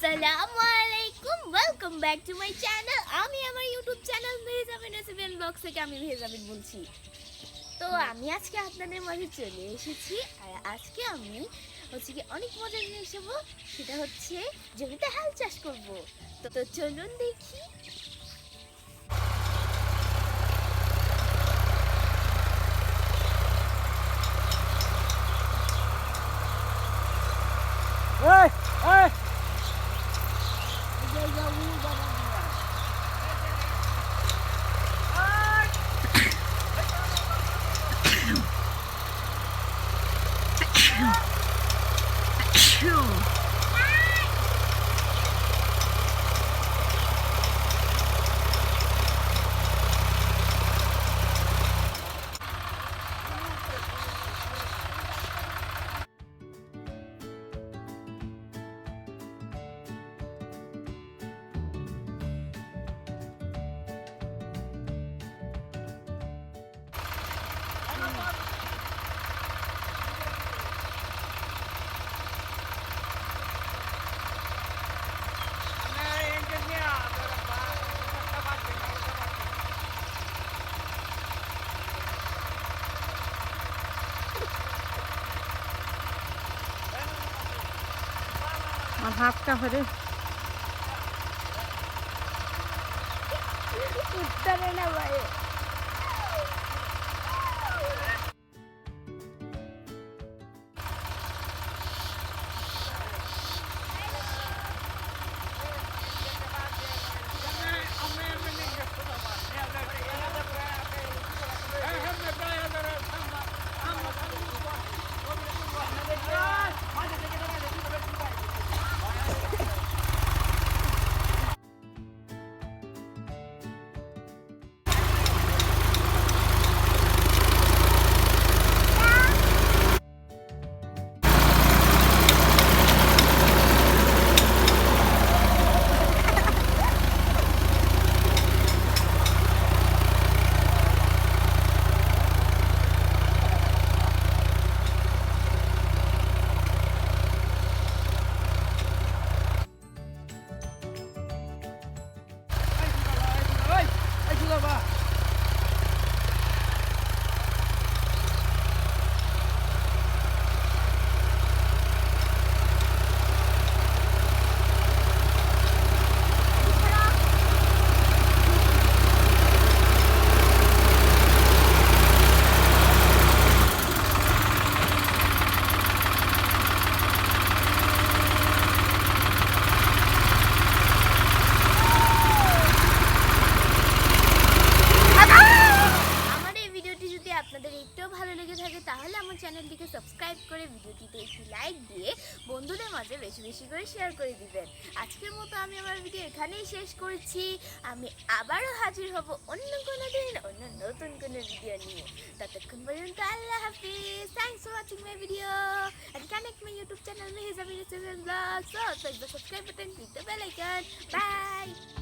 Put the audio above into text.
আসসালামু আলাইকুম, welcome back to my channel. আমি আমার YouTube channel Mehjabin recipe blogs থেকে আমি মেহজাবিন বলছি। তো আমি আজকে আপনাদের মাঝে চলে এসেছি। আর আজকে আমি কি অনেক মজার জিনিস হবো, সেটা হচ্ছে জমিতে হাল চাষ করব। তো চলুন দেখি। আমার হাতটা ভরে উত্তরে না ভাই। আপনাদের একটু ভালো লেগে থাকে তাহলে আমার চ্যানেলটিকে সাবস্ক্রাইব করে ভিডিওটিতে একটি লাইক দিয়ে বন্ধুদের মাঝে বেশি বেশি করে শেয়ার করে দিবেন। আজকের মতো আমি আমার ভিডিও এখানেই শেষ করছি। আমি আবারও হাজির হব অন্য কোনো দিন অন্য নতুন কোনো ভিডিও নিয়ে। ততক্ষণ পর্যন্ত আল্লাহ হাফিজ। Thanks for watching my video and connect my YouTube channel Mahjaben Blog. So click the subscribe button, click the bell icon. Bye.